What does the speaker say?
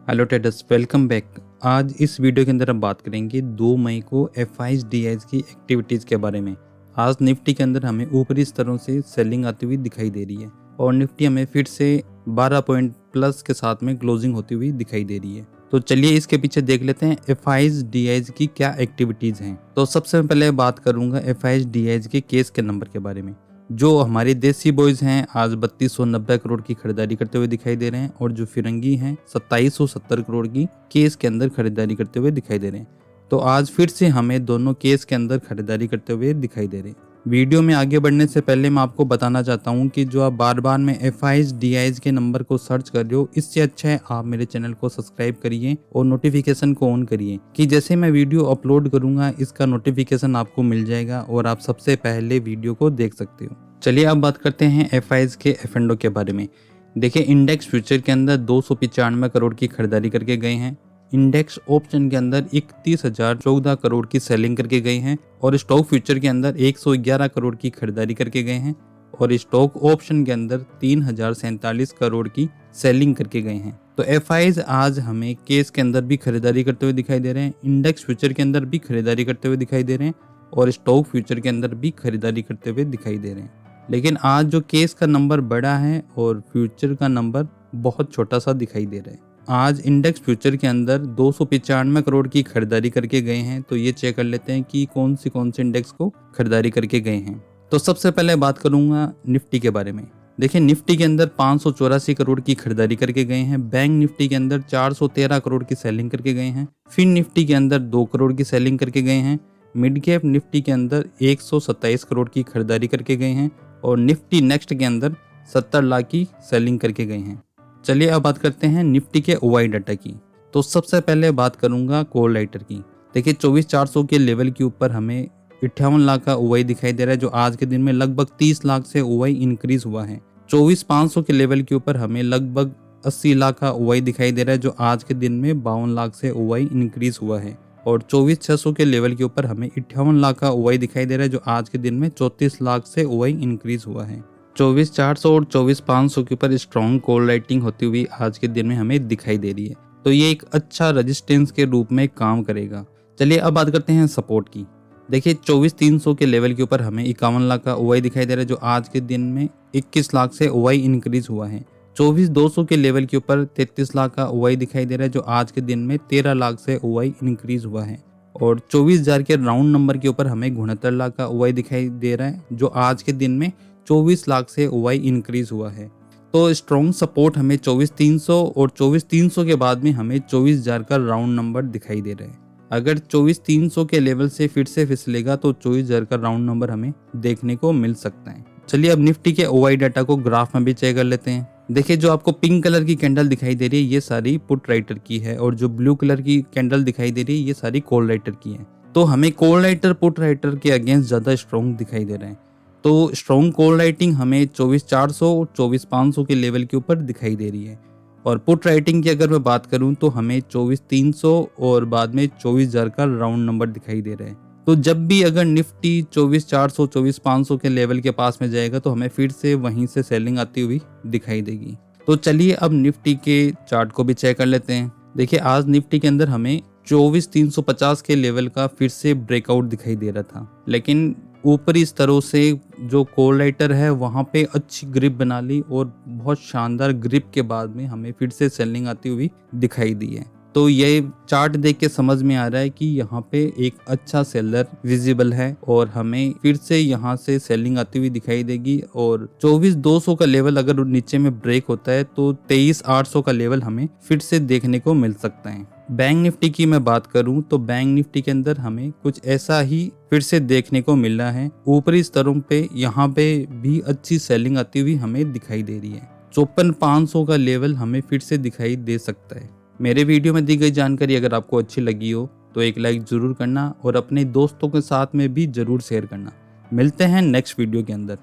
Hello traders, welcome back. आज इस video के अंदर हम बात करेंगे 2 मई को एफआईज डीआईज की एक्टिविटीज़ के बारे में। आज निफ्टी के अंदर हमें ऊपरी स्तरों से सेलिंग आती हुई दिखाई दे रही है और निफ्टी हमें फिर से 12 पॉइंट प्लस के साथ में क्लोजिंग होती हुई दिखाई दे रही है। तो चलिए इसके पीछे देख लेते हैं एफआईज डीआईज की क्या एक्टिविटीज़ हैं। तो सबसे पहले बात करूंगा एफआईज डीआईज के केस के नंबर के बारे में। जो हमारे देसी बॉयज हैं आज 3290 करोड़ की खरीदारी करते हुए दिखाई दे रहे हैं और जो फिरंगी हैं 2770 करोड़ की केस के अंदर खरीदारी करते हुए दिखाई दे रहे हैं। तो आज फिर से हमें दोनों केस के अंदर खरीदारी करते हुए दिखाई दे रहे हैं। वीडियो में आगे बढ़ने से पहले मैं आपको बताना चाहता हूं कि जो आप बार बार में एफआईज डीआईज के नंबर को सर्च कर रहे हो, इससे अच्छा है आप मेरे चैनल को सब्सक्राइब करिए और नोटिफिकेशन को ऑन करिए कि जैसे मैं वीडियो अपलोड करूंगा इसका नोटिफिकेशन आपको मिल जाएगा और आप सबसे पहले वीडियो को देख सकते हो। चलिए अब बात करते हैं एफआईज के एफ&ओ के बारे में। देखिए इंडेक्स फ्यूचर के अंदर 295 करोड़ की खरीदारी करके गए हैं। इंडेक्स ऑप्शन के अंदर 31,014 करोड़ की सेलिंग करके गए हैं और स्टॉक फ्यूचर के अंदर 111 करोड़ की खरीदारी करके गए हैं और स्टॉक ऑप्शन के अंदर 3047 करोड़ की सेलिंग करके गए हैं। तो एफआईज आज हमें केस के अंदर भी खरीदारी करते हुए दिखाई दे रहे हैं, इंडेक्स फ्यूचर के अंदर भी खरीदारी करते हुए दिखाई दे रहे हैं और स्टॉक फ्यूचर के अंदर भी खरीदारी करते हुए दिखाई दे रहे हैं। लेकिन आज जो केस का नंबर बड़ा है और फ्यूचर का नंबर बहुत छोटा सा दिखाई दे रहा है। आज इंडेक्स फ्यूचर के अंदर 295 करोड़ की खरीदारी करके गए हैं। तो ये चेक कर लेते हैं कि कौन से इंडेक्स को खरीदारी करके गए हैं। तो सबसे पहले बात करूंगा निफ्टी के बारे में। देखिए निफ्टी के अंदर 584 करोड़ की खरीदारी करके गए हैं। बैंक निफ्टी के अंदर 413 करोड़ की सेलिंग करके गए हैं। फिन निफ्टी के अंदर 2 करोड़ की सेलिंग करके गए हैं। मिड कैप निफ्टी के अंदर 127 करोड़ की खरीदारी करके गए हैं और निफ्टी नेक्स्ट के अंदर 70 लाख की सेलिंग करके गए हैं। चलिए अब बात करते हैं निफ्टी के ओवाई डाटा की। तो सबसे पहले बात करूंगा कॉल राइटर की। देखिए 24,400 के लेवल के ऊपर हमें 58 लाख का ओवाई दिखाई दे रहा है, जो आज के दिन में लगभग 30 लाख से ओवाई इंक्रीज हुआ है। 24,500 के लेवल के ऊपर हमें लगभग 80 लाख का ओवाई दिखाई दे रहा है, जो आज के दिन में 52 लाख से ओवाई इंक्रीज हुआ है। और 24,600 के लेवल के ऊपर हमें 58 लाख का ओवाई दिखाई दे रहा है, जो आज के दिन में 34 लाख से ओवाई इंक्रीज हुआ है। 24,400 और 24,500 के ऊपर स्ट्रॉन्ग कॉल राइटिंग होती हुई आज के दिन में हमें दिखाई दे रही है। तो ये एक अच्छा रेजिस्टेंस के रूप में काम करेगा। चलिए अब बात करते हैं सपोर्ट की। देखिए 24,300 के लेवल के ऊपर हमें 51 लाख का ओवाई दिखाई दे रहा है, जो आज के दिन में 21 लाख से ओवाई इंक्रीज हुआ है। 24,200 के लेवल के ऊपर 33 लाख का ओवाई दिखाई दे रहा है, जो आज के दिन में 13 लाख से ओवाई इंक्रीज हुआ है। और 24,000 के राउंड नंबर के ऊपर हमें 69 लाख का ओवाई दिखाई दे रहा है, जो आज के दिन में 24 लाख से ओवाई इंक्रीज हुआ है। तो स्ट्रॉन्ग सपोर्ट हमें 24,300 और 24,300 के बाद में हमें 24,000 का राउंड नंबर दिखाई दे रहा है। अगर 24,300 के लेवल से फिर से फिसलेगा तो 24,000 का राउंड नंबर हमें देखने को मिल सकता है। चलिए अब निफ्टी के ओवाई डाटा को ग्राफ में भी चेक कर लेते हैं। देखिए जो आपको पिंक कलर की कैंडल दिखाई दे रही है ये सारी पुट राइटर की है और जो ब्लू कलर की कैंडल दिखाई दे रही है ये सारी कॉल राइटर की है। तो हमें कॉल राइटर पुट राइटर के अगेंस्ट ज्यादा स्ट्रॉन्ग दिखाई दे रहे हैं। तो स्ट्रॉन्ग कॉल राइटिंग हमें 24,400 और 24,500 के लेवल के ऊपर दिखाई दे रही है और पुट राइटिंग की अगर मैं बात करूं तो हमें 24,300 और बाद में 24,000 का राउंड नंबर दिखाई दे रहा है। तो जब भी अगर निफ्टी 24,400 24,500 के लेवल के पास में जाएगा तो हमें फिर से वहीं से सेलिंग आती हुई दिखाई देगी। तो चलिए अब निफ्टी के चार्ट को भी चेक कर लेते हैं। देखिए आज निफ्टी के अंदर हमें 24,350 के लेवल का फिर से ब्रेकआउट दिखाई दे रहा था, लेकिन ऊपरी स्तरों से जो कॉल राइटर है वहाँ पे अच्छी ग्रिप बना ली और बहुत शानदार ग्रिप के बाद में हमें फिर से सेलिंग आती हुई दिखाई दी है। तो ये चार्ट देख के समझ में आ रहा है कि यहाँ पे एक अच्छा सेलर विजिबल है और हमें फिर से यहाँ से सेलिंग आती हुई दिखाई देगी। और 24,200 का लेवल अगर नीचे में ब्रेक होता है तो 23,800 का लेवल हमें फिर से देखने को मिल सकता है। बैंक निफ्टी की मैं बात करूं तो बैंक निफ्टी के अंदर हमें कुछ ऐसा ही फिर से देखने को मिल रहा है। ऊपरी स्तरों पे यहाँ पे भी अच्छी सेलिंग आती हुई हमें दिखाई दे रही है। 54,500 का लेवल हमें फिर से दिखाई दे सकता है। मेरे वीडियो में दी गई जानकारी अगर आपको अच्छी लगी हो तो एक लाइक जरूर करना और अपने दोस्तों के साथ में भी जरूर शेयर करना। मिलते हैं नेक्स्ट वीडियो के अंदर।